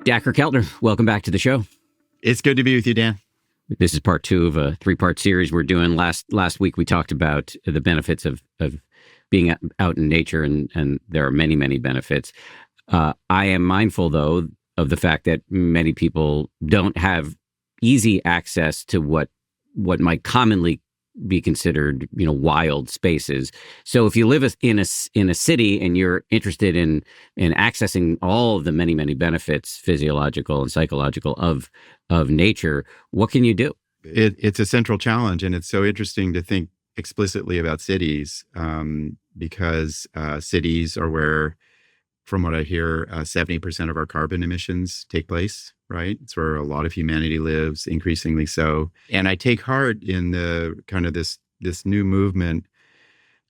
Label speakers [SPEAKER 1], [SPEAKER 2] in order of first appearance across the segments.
[SPEAKER 1] Dacher Keltner, welcome back to the show.
[SPEAKER 2] It's good to be with you, Dan.
[SPEAKER 1] This is part 2 of a 3-part series we're doing. Last week we talked about the benefits of being out in nature, and there are many, many benefits. I am mindful, though, of the fact that many people don't have easy access to what might commonly be considered, wild spaces. So if you live in a city and you're interested in accessing all of the many, many benefits, physiological and psychological, of nature, what can you do?
[SPEAKER 2] It's a central challenge, and it's so interesting to think explicitly about cities, because cities are where, from what I hear, 70% of our carbon emissions take place, right? It's where a lot of humanity lives, increasingly so. And I take heart in the kind of this new movement,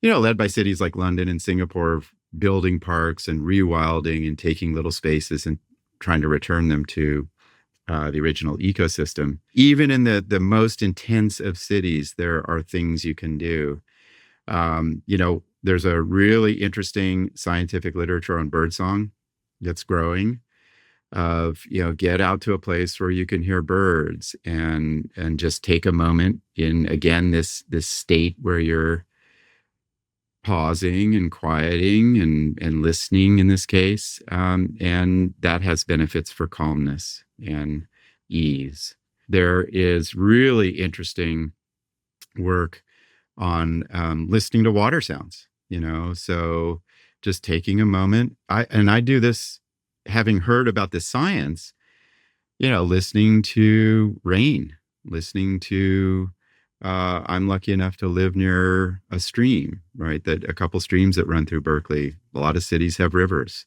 [SPEAKER 2] led by cities like London and Singapore, of building parks and rewilding and taking little spaces and trying to return them to the original ecosystem. Even in the most intense of cities, there are things you can do. There's a really interesting scientific literature on birdsong that's growing, of, get out to a place where you can hear birds and just take a moment in, again, this state where you're pausing and quieting and listening in this case. And that has benefits for calmness and ease. There is really interesting work on listening to water sounds, so just taking a moment. I do this having heard about the science, listening to rain, listening to, I'm lucky enough to live near a stream, right? That a couple streams that run through Berkeley. A lot of cities have rivers.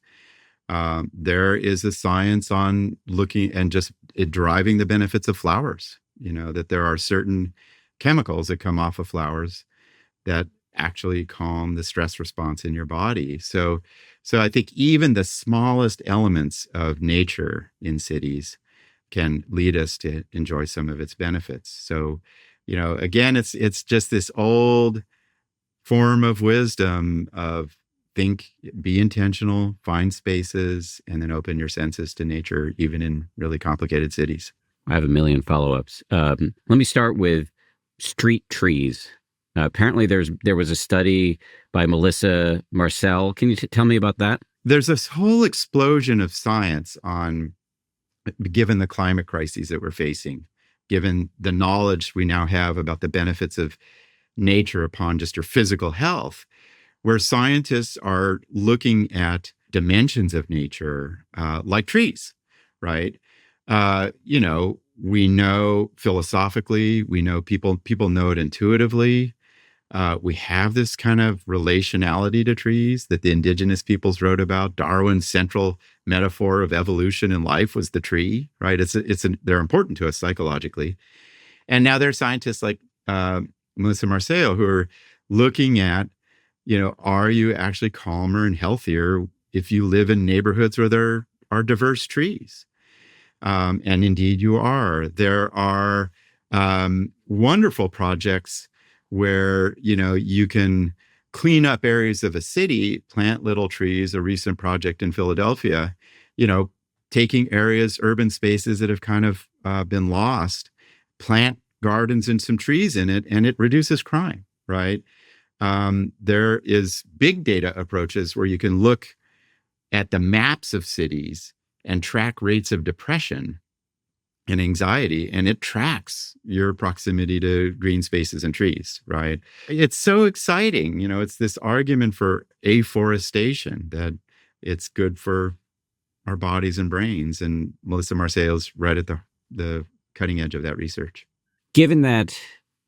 [SPEAKER 2] There is a science on looking and just deriving the benefits of flowers, that there are certain chemicals that come off of flowers that actually calm the stress response in your body. So I think even the smallest elements of nature in cities can lead us to enjoy some of its benefits. So, again, it's just this old form of wisdom of think, be intentional, find spaces, and then open your senses to nature, even in really complicated cities.
[SPEAKER 1] I have a million follow-ups. Let me start with street trees. Apparently there was a study by Melissa Marcel. Can you tell me about that?
[SPEAKER 2] There's this whole explosion of science on, given the climate crises that we're facing, given the knowledge we now have about the benefits of nature upon just your physical health, where scientists are looking at dimensions of nature, like trees, right? We know philosophically, we know people know it intuitively. We have this kind of relationality to trees that the indigenous peoples wrote about. Darwin's central metaphor of evolution in life was the tree, right? They're important to us psychologically. And now there are scientists like Melissa Marcel who are looking at, are you actually calmer and healthier if you live in neighborhoods where there are diverse trees? And indeed you are. There are wonderful projects where, you can clean up areas of a city, plant little trees. A recent project in Philadelphia, taking areas, urban spaces that have kind of been lost, plant gardens and some trees in it, and it reduces crime, right? There is big data approaches where you can look at the maps of cities and track rates of depression and anxiety, and it tracks your proximity to green spaces and trees, right? It's so exciting. It's this argument for afforestation, that it's good for our bodies and brains. And Melissa Marcel's right at the cutting edge of that research.
[SPEAKER 1] Given that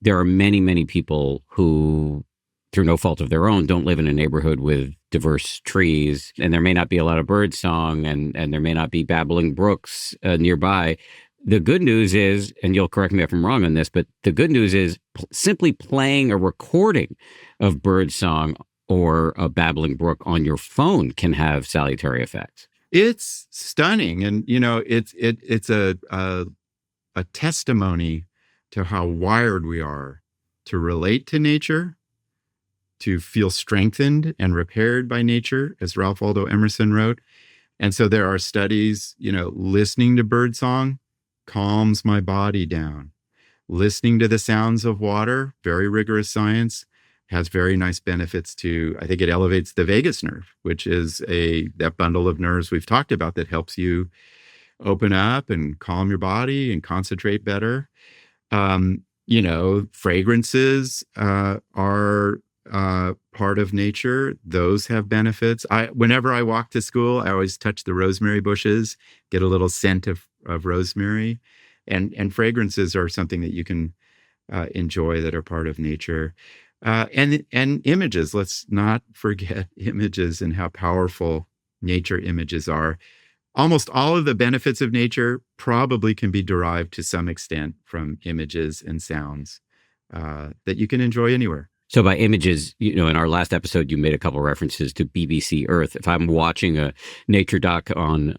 [SPEAKER 1] there are many, many people who, through no fault of their own, don't live in a neighborhood with diverse trees, and there may not be a lot of bird song, and there may not be babbling brooks nearby. The good news is, and you'll correct me if I'm wrong on this, but the good news is simply playing a recording of bird song or a babbling brook on your phone can have salutary effects.
[SPEAKER 2] It's stunning. And, it's a testimony to how wired we are to relate to nature, to feel strengthened and repaired by nature, as Ralph Waldo Emerson wrote, And so there are studies, listening to birdsong calms my body down. Listening to the sounds of water, very rigorous science, has very nice benefits to, I think it elevates the vagus nerve, which is that bundle of nerves we've talked about that helps you open up and calm your body and concentrate better. Fragrances are part of nature. Those have benefits. Whenever I walk to school, I always touch the rosemary bushes, get a little scent of rosemary, and fragrances are something that you can enjoy that are part of nature. And images. Let's not forget images and how powerful nature images are. Almost all of the benefits of nature probably can be derived to some extent from images and sounds that you can enjoy anywhere.
[SPEAKER 1] So by images, in our last episode, you made a couple references to BBC Earth. If I'm watching a nature doc on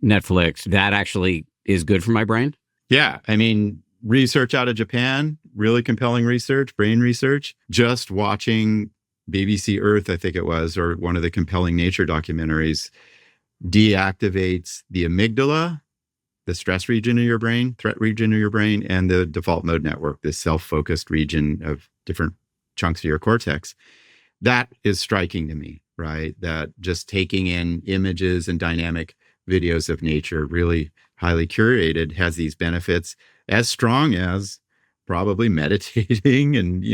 [SPEAKER 1] Netflix, that actually is good for my brain?
[SPEAKER 2] Yeah. I mean, research out of Japan, really compelling research, brain research. Just watching BBC Earth, I think it was, or one of the compelling nature documentaries, deactivates the amygdala, the stress region of your brain, threat region of your brain, and the default mode network, this self-focused region of different chunks of your cortex. That is striking to me, right? That just taking in images and dynamic videos of nature, really highly curated, has these benefits as strong as probably meditating and,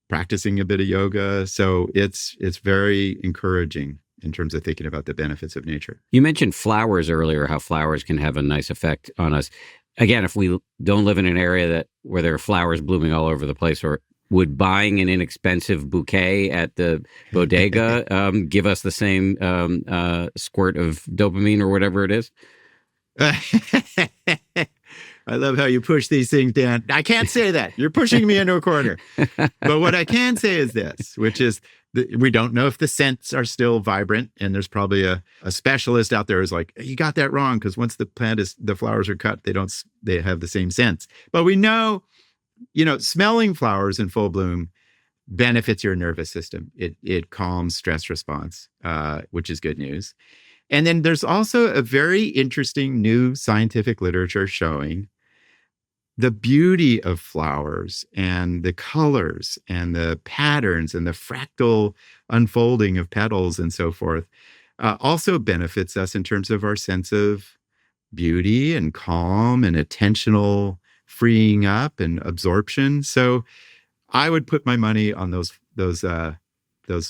[SPEAKER 2] practicing a bit of yoga. So it's very encouraging in terms of thinking about the benefits of nature.
[SPEAKER 1] You mentioned flowers earlier, how flowers can have a nice effect on us. Again, if we don't live in an area where there are flowers blooming all over the place, or would buying an inexpensive bouquet at the bodega give us the same squirt of dopamine or whatever it is?
[SPEAKER 2] I love how you push these things down. I can't say that. You're pushing me into a corner. But what I can say is this, which is we don't know if the scents are still vibrant. And there's probably a specialist out there who's like, you got that wrong, because once the flowers are cut, they have the same scents. But we know, smelling flowers in full bloom benefits your nervous system. It calms stress response, which is good news. And then there's also a very interesting new scientific literature showing the beauty of flowers and the colors and the patterns and the fractal unfolding of petals and so forth also benefits us in terms of our sense of beauty and calm and attentional freeing up and absorption. So I would put my money on those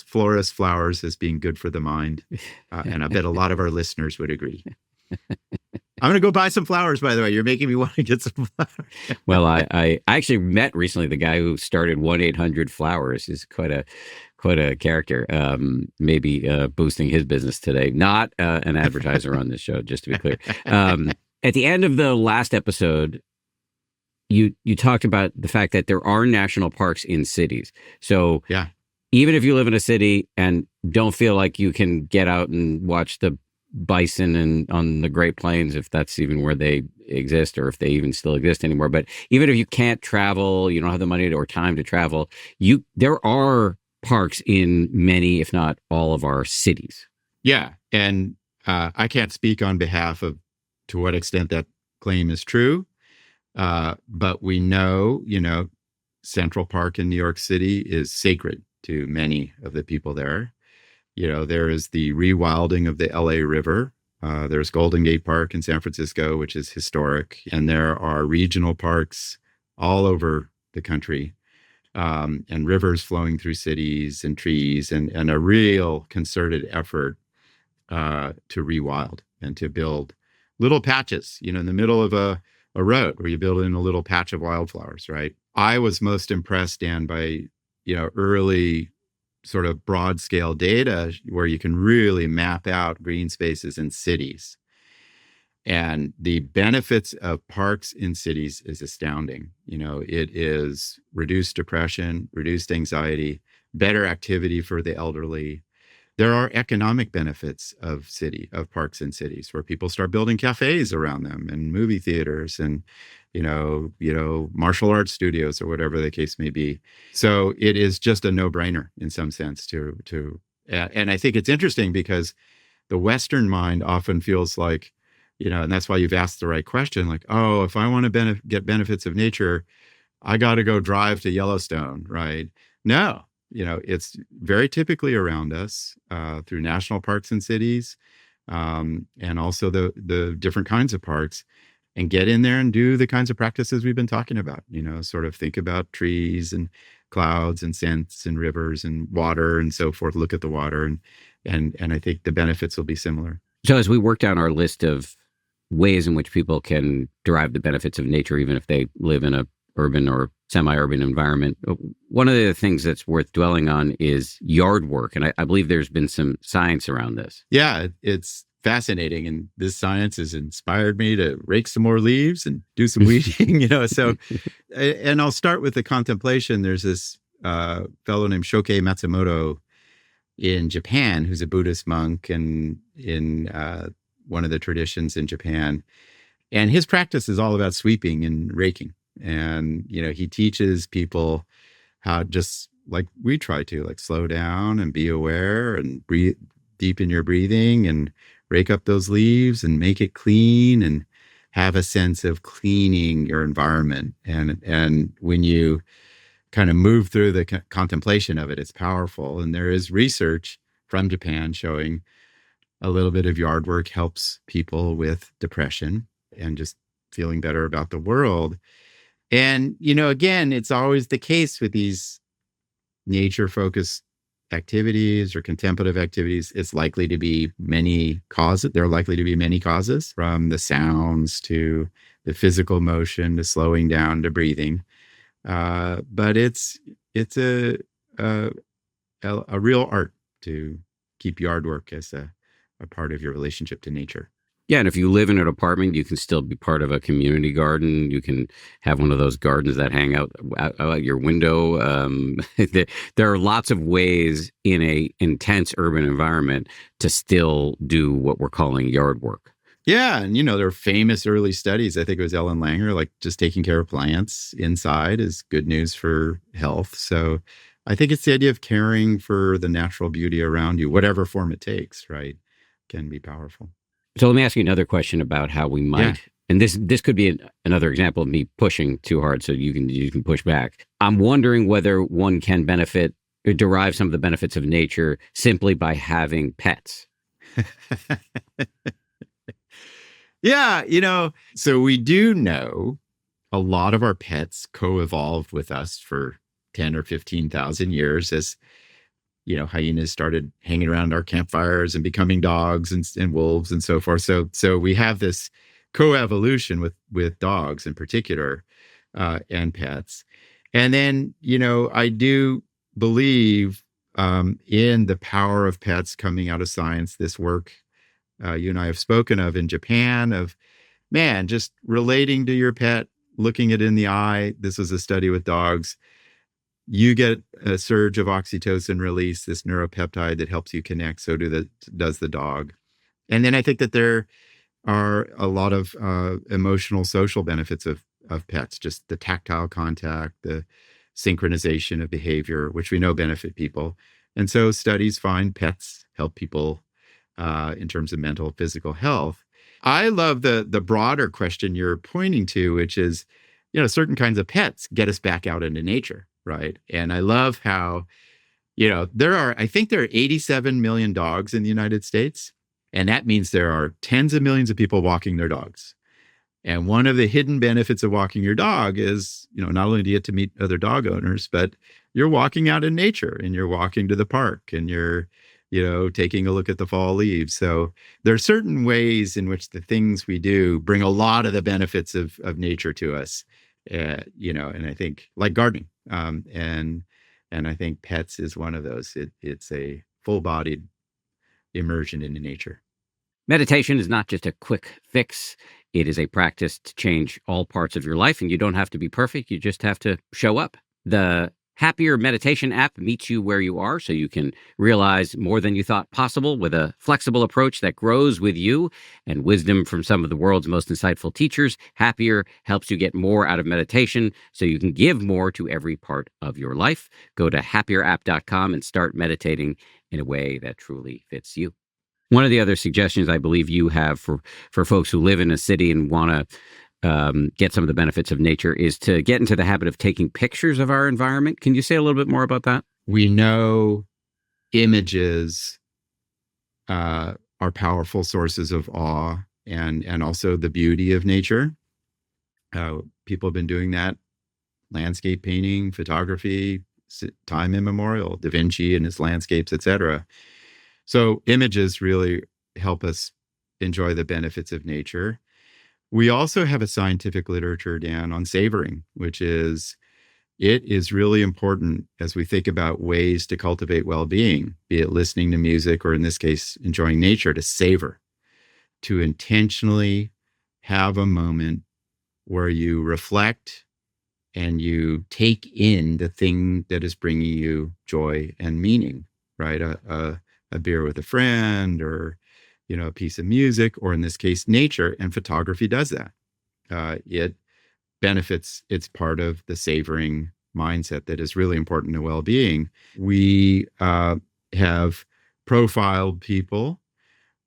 [SPEAKER 2] florist flowers as being good for the mind. And I bet a lot of our listeners would agree. I'm going to go buy some flowers, by the way. You're making me want to get some flowers.
[SPEAKER 1] Well, I actually met recently the guy who started 1-800-Flowers. He's quite a character. Maybe boosting his business today. Not an advertiser on this show, just to be clear. At the end of the last episode, you talked about the fact that there are national parks in cities. So
[SPEAKER 2] yeah.
[SPEAKER 1] Even if you live in a city and don't feel like you can get out and watch the bison and on the Great Plains, if that's even where they exist or if they even still exist anymore. But even if you can't travel, you don't have the money or time to travel, there are parks in many, if not all of our cities.
[SPEAKER 2] Yeah. And I can't speak on behalf of to what extent that claim is true. But we know, Central Park in New York City is sacred to many of the people there. There is the rewilding of the LA River. There's Golden Gate Park in San Francisco, which is historic. And there are regional parks all over the country, and rivers flowing through cities and trees, and a real concerted effort to rewild and to build little patches, in the middle of a road where you build in a little patch of wildflowers, right? I was most impressed, Dan, by, early sort of broad scale data where you can really map out green spaces in cities. And the benefits of parks in cities is astounding. It is reduced depression, reduced anxiety, better activity for the elderly. There are economic benefits of parks in cities where people start building cafes around them and movie theaters and, martial arts studios or whatever the case may be. So it is just a no-brainer in some sense and I think it's interesting because The Western mind often feels like, and that's why you've asked the right question, like, oh, if I want to get benefits of nature, I got to go drive to Yellowstone, right? No, it's very typically around us through national parks and cities, and also the different kinds of parks, and get in there and do the kinds of practices we've been talking about. Sort of think about trees and clouds and scents and rivers and water and so forth. Look at the water, and I think the benefits will be similar.
[SPEAKER 1] So as we work down our list of ways in which people can derive the benefits of nature, even if they live in a urban or semi-urban environment, one of the things that's worth dwelling on is yard work. And I believe there's been some science around this.
[SPEAKER 2] Yeah, it's fascinating. And this science has inspired me to rake some more leaves and do some weeding, So, and I'll start with the contemplation. There's this fellow named Shohei Matsumoto in Japan, who's a Buddhist monk and in one of the traditions in Japan. And his practice is all about sweeping and raking. And, he teaches people how, just like we try to, like, slow down and be aware and breathe, deepen your breathing and rake up those leaves and make it clean and have a sense of cleaning your environment. And when you kind of move through the contemplation of it, it's powerful. And there is research from Japan showing a little bit of yard work helps people with depression and just feeling better about the world. And, again, it's always the case with these nature-focused activities or contemplative activities. It's likely to be many causes. There are likely to be many causes, from the sounds to the physical motion to slowing down to breathing. But it's a real art to keep yard work as a part of your relationship to nature.
[SPEAKER 1] Yeah, and if you live in an apartment, you can still be part of a community garden. You can have one of those gardens that hang out your window. There are lots of ways in a intense urban environment to still do what we're calling yard work.
[SPEAKER 2] Yeah, and there are famous early studies. I think it was Ellen Langer, like, just taking care of plants inside is good news for health. So I think it's the idea of caring for the natural beauty around you, whatever form it takes, right, can be powerful.
[SPEAKER 1] So let me ask you another question about how we might, and this could be another example of me pushing too hard, so you can push back. I'm wondering whether one can benefit or derive some of the benefits of nature simply by having pets.
[SPEAKER 2] Yeah, so we do know a lot of our pets co-evolved with us for 10 or 15,000 years as hyenas started hanging around our campfires and becoming dogs and wolves and so forth. So we have this coevolution with dogs in particular, and pets. And then, I do believe in the power of pets coming out of science. This work you and I have spoken of in Japan, of, man, just relating to your pet, looking it in the eye. This was a study with dogs. You get a surge of oxytocin release, this neuropeptide that helps you connect. So does the dog. And then I think that there are a lot of emotional, social benefits of pets, just the tactile contact, the synchronization of behavior, which we know benefit people. And so studies find pets help people in terms of mental, physical health. I love the broader question you're pointing to, which is, certain kinds of pets get us back out into nature, right? And I love how, I think there are 87 million dogs in the United States. And that means there are tens of millions of people walking their dogs. And one of the hidden benefits of walking your dog is, not only do you get to meet other dog owners, but you're walking out in nature and you're walking to the park and you're, taking a look at the fall leaves. So there are certain ways in which the things we do bring a lot of the benefits of nature to us, and I think, like gardening, and I think pets is one of those. It's a full-bodied immersion into nature.
[SPEAKER 1] Meditation is not just a quick fix. It is a practice to change all parts of your life, and you don't have to be perfect. You just have to show up. The Happier Meditation app meets you where you are, so you can realize more than you thought possible with a flexible approach that grows with you and wisdom from some of the world's most insightful teachers. Happier helps you get more out of meditation so you can give more to every part of your life. Go to happierapp.com and start meditating in a way that truly fits you. One of the other suggestions I believe you have for folks who live in a city and want to get some of the benefits of nature is to get into the habit of taking pictures of our environment. Can you say a little bit more about that?
[SPEAKER 2] We know images are powerful sources of awe and also the beauty of nature. People have been doing that, landscape painting, photography, time immemorial, Da Vinci and his landscapes, etc. So images really help us enjoy the benefits of nature. We also have a scientific literature, Dan, on savoring, which is it is really important as we think about ways to cultivate well-being, be it listening to music or in this case, enjoying nature, to savor, to intentionally have a moment where you reflect and you take in the thing that is bringing you joy and meaning, right? A beer with a friend, or a piece of music, or in this case, nature. And photography does that. It benefits. It's part of the savoring mindset that is really important to well-being. We have profiled people.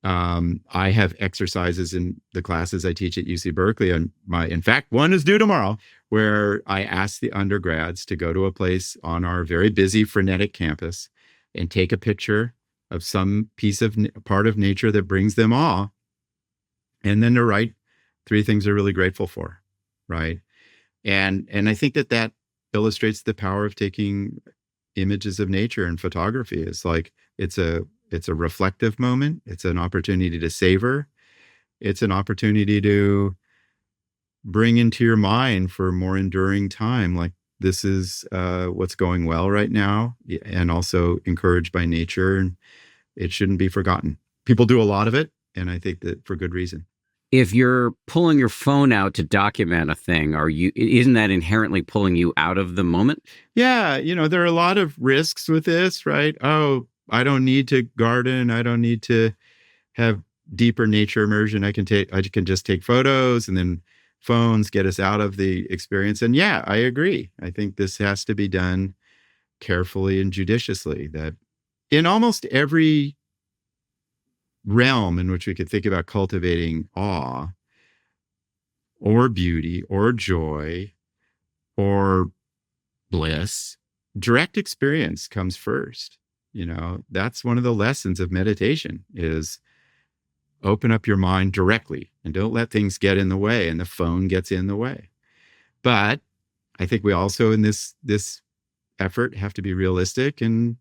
[SPEAKER 2] I have exercises in the classes I teach at UC Berkeley. In fact, one is due tomorrow, where I ask the undergrads to go to a place on our very busy, frenetic campus and take a picture of some part of nature that brings them awe, and then to write 3 things they're really grateful for, right? And I think that illustrates the power of taking images of nature and photography. It's like it's a reflective moment. It's an opportunity to savor. It's an opportunity to bring into your mind for more enduring time, like this is what's going well right now, and also encouraged by nature, and it shouldn't be forgotten. People do a lot of it, and I think that for good reason.
[SPEAKER 1] If you're pulling your phone out to document a thing, isn't that inherently pulling you out of the moment?
[SPEAKER 2] Yeah, there are a lot of risks with this, right? Oh, I don't need to garden. I don't need to have deeper nature immersion. I can just take photos, and then phones get us out of the experience. And yeah, I agree. I think this has to be done carefully and judiciously. That in almost every realm in which we could think about cultivating awe or beauty or joy or bliss, direct experience comes first. That's one of the lessons of meditation, is open up your mind directly and don't let things get in the way, and the phone gets in the way. But I think we also in this effort have to be realistic, and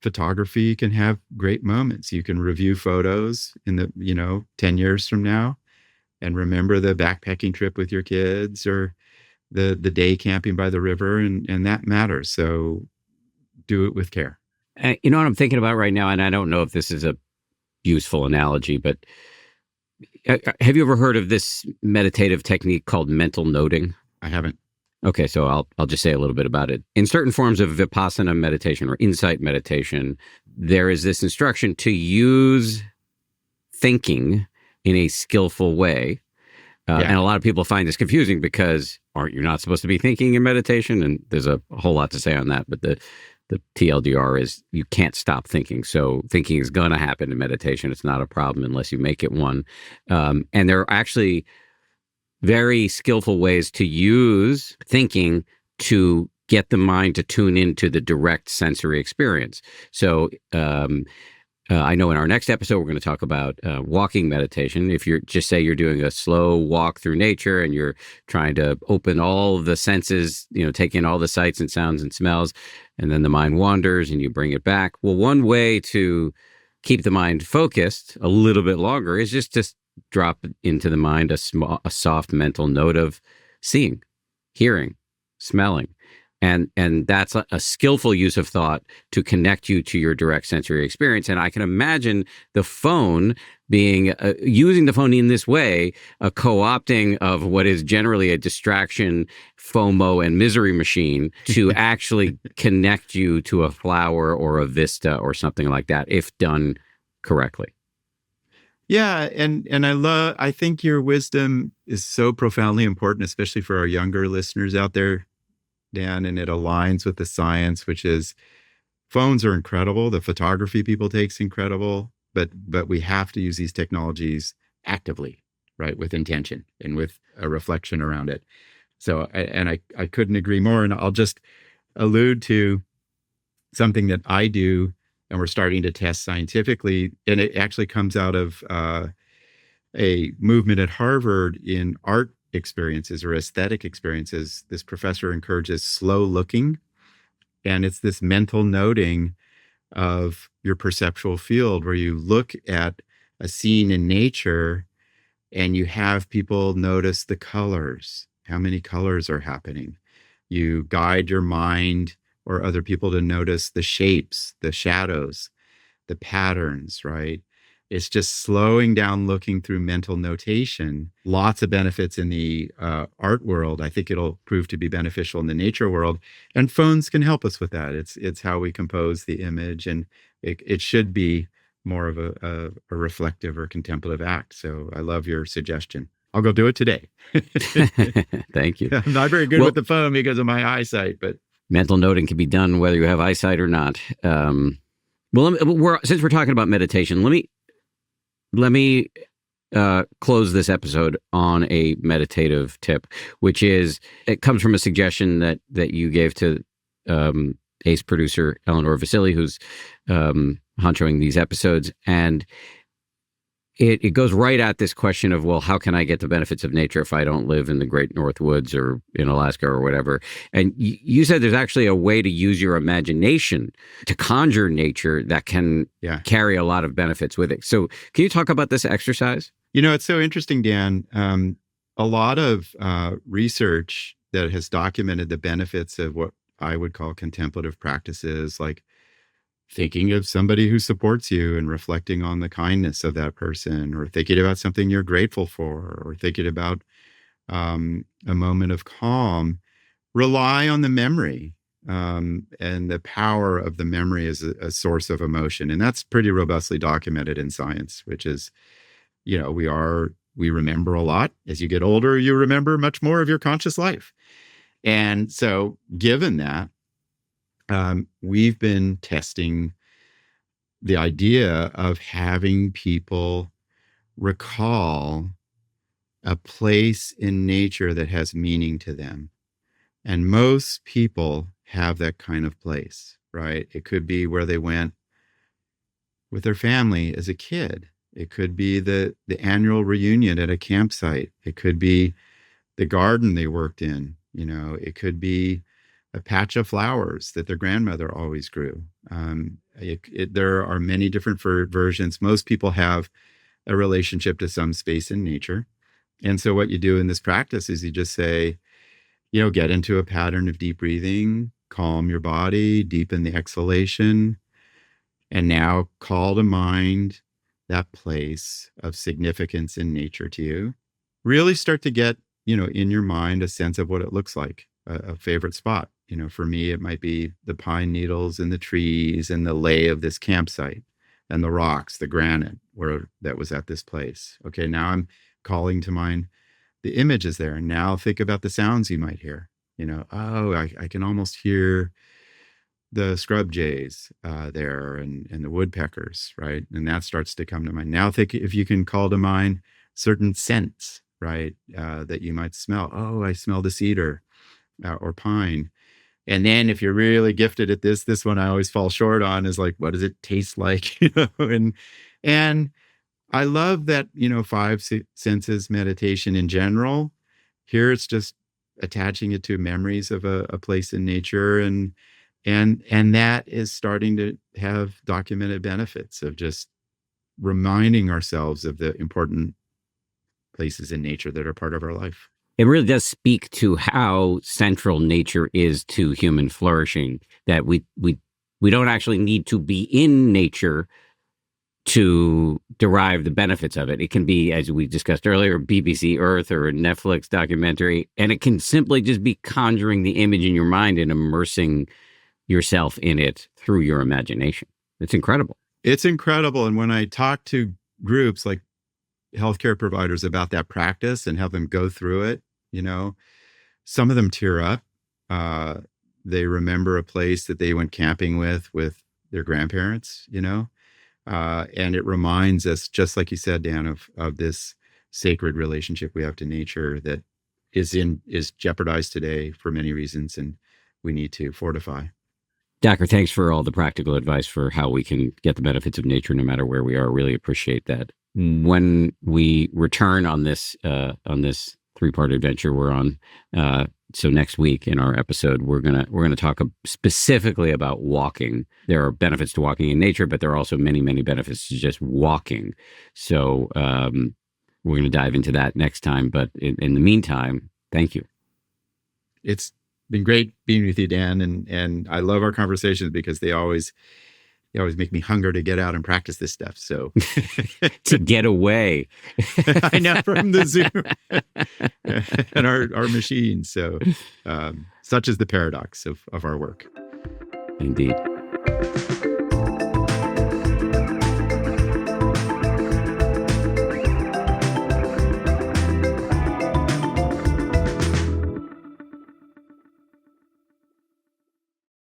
[SPEAKER 2] photography can have great moments. You can review photos in the 10 years from now and remember the backpacking trip with your kids, or the day camping by the river, and that matters. So do it with care.
[SPEAKER 1] You know what I'm thinking about right now, and I don't know if this is a useful analogy, but have you ever heard of this meditative technique called mental noting?
[SPEAKER 2] I haven't.
[SPEAKER 1] Okay, so I'll just say a little bit about it. In certain forms of vipassana meditation or insight meditation, there is this instruction to use thinking in a skillful way. And a lot of people find this confusing because you're not supposed to be thinking in meditation? And there's a whole lot to say on that. But the TLDR is you can't stop thinking. So thinking is going to happen in meditation. It's not a problem unless you make it one. And there are actually very skillful ways to use thinking to get the mind to tune into the direct sensory experience. So I know in our next episode, we're going to talk about walking meditation. If you're doing a slow walk through nature and you're trying to open all the senses, take in all the sights and sounds and smells, and then the mind wanders and you bring it back. Well, one way to keep the mind focused a little bit longer is just to drop into the mind a soft mental note of seeing, hearing, smelling. And that's a skillful use of thought to connect you to your direct sensory experience. And I can imagine the phone being using the phone in this way, a co-opting of what is generally a distraction, FOMO, and misery machine to actually connect you to a flower or a vista or something like that, if done correctly.
[SPEAKER 2] Yeah, and I think your wisdom is so profoundly important, especially for our younger listeners out there, Dan, and it aligns with the science, which is phones are incredible. The photography people take is incredible. but we have to use these technologies actively, right, with intention and with a reflection around it. So, I couldn't agree more. And I'll just allude to something that I do, and we're starting to test scientifically, and it actually comes out of a movement at Harvard in art experiences or aesthetic experiences. This professor encourages slow looking, and it's this mental noting of your perceptual field where you look at a scene in nature and you have people notice the colors, how many colors are happening. You guide your mind or other people to notice the shapes, the shadows, the patterns, right? It's just slowing down, looking through mental notation. Lots of benefits in the art world. I think it'll prove to be beneficial in the nature world. And phones can help us with that. It's how we compose the image, and it should be more of a reflective or contemplative act. So I love your suggestion. I'll go do it today.
[SPEAKER 1] Thank you.
[SPEAKER 2] I'm not very good
[SPEAKER 1] Well,
[SPEAKER 2] with the phone because of my eyesight, but
[SPEAKER 1] mental noting can be done whether you have eyesight or not. Since we're talking about meditation, let me close this episode on a meditative tip, which is it comes from a suggestion that you gave to ace producer Eleanor Vasily, who's honchoing these episodes, and it goes right at this question of, well, how can I get the benefits of nature if I don't live in the Great North Woods or in Alaska or whatever? And you said there's actually a way to use your imagination to conjure nature that can carry a lot of benefits with it. So can you talk about this exercise?
[SPEAKER 2] It's so interesting, Dan. A lot of research that has documented the benefits of what I would call contemplative practices, like thinking of somebody who supports you and reflecting on the kindness of that person, or thinking about something you're grateful for, or thinking about a moment of calm, rely on the memory and the power of the memory as a source of emotion. And that's pretty robustly documented in science, which is, we remember a lot. As you get older, you remember much more of your conscious life. And so given that, we've been testing the idea of having people recall a place in nature that has meaning to them. And most people have that kind of place, right? It could be where they went with their family as a kid. It could be the annual reunion at a campsite. It could be the garden they worked in. It could be a patch of flowers that their grandmother always grew. There are many different versions. Most people have a relationship to some space in nature. And so what you do in this practice is you just say, get into a pattern of deep breathing, calm your body, deepen the exhalation, and now call to mind that place of significance in nature to you. Really start to get, in your mind, a sense of what it looks like, a favorite spot. For me, it might be the pine needles and the trees and the lay of this campsite and the rocks, the granite that was at this place. Okay, now I'm calling to mind the images there. And now think about the sounds you might hear. I can almost hear the scrub jays there and the woodpeckers, right? And that starts to come to mind. Now think if you can call to mind certain scents, right, that you might smell. Oh, I smell the cedar or pine. And then if you're really gifted at this one I always fall short on is like, what does it taste like? And I love that, five senses meditation in general. Here it's just attaching it to memories of a place in nature, and that is starting to have documented benefits of just reminding ourselves of the important places in nature that are part of our life.
[SPEAKER 1] It really does speak to how central nature is to human flourishing, that we don't actually need to be in nature to derive the benefits of it. It can be, as we discussed earlier, BBC Earth or a Netflix documentary, and it can simply just be conjuring the image in your mind and immersing yourself in it through your imagination. It's incredible.
[SPEAKER 2] It's incredible. And when I talk to groups like healthcare providers about that practice and have them go through it, some of them tear up. They remember a place that they went camping with their grandparents, And it reminds us, just like you said, Dan, of this sacred relationship we have to nature that is jeopardized today for many reasons, and we need to fortify.
[SPEAKER 1] Dacher, thanks for all the practical advice for how we can get the benefits of nature no matter where we are. Really appreciate that. When we return on this three-part adventure we're on, so next week in our episode, we're gonna talk specifically about walking. There are benefits to walking in nature, but there are also many benefits to just walking. So we're gonna dive into that next time. But in the meantime, thank you.
[SPEAKER 2] It's been great being with you, Dan, and I love our conversations because they always make me hunger to get out and practice this stuff. So
[SPEAKER 1] to get away,
[SPEAKER 2] I know, from the Zoom and our machines. So such is the paradox of our work.
[SPEAKER 1] Indeed.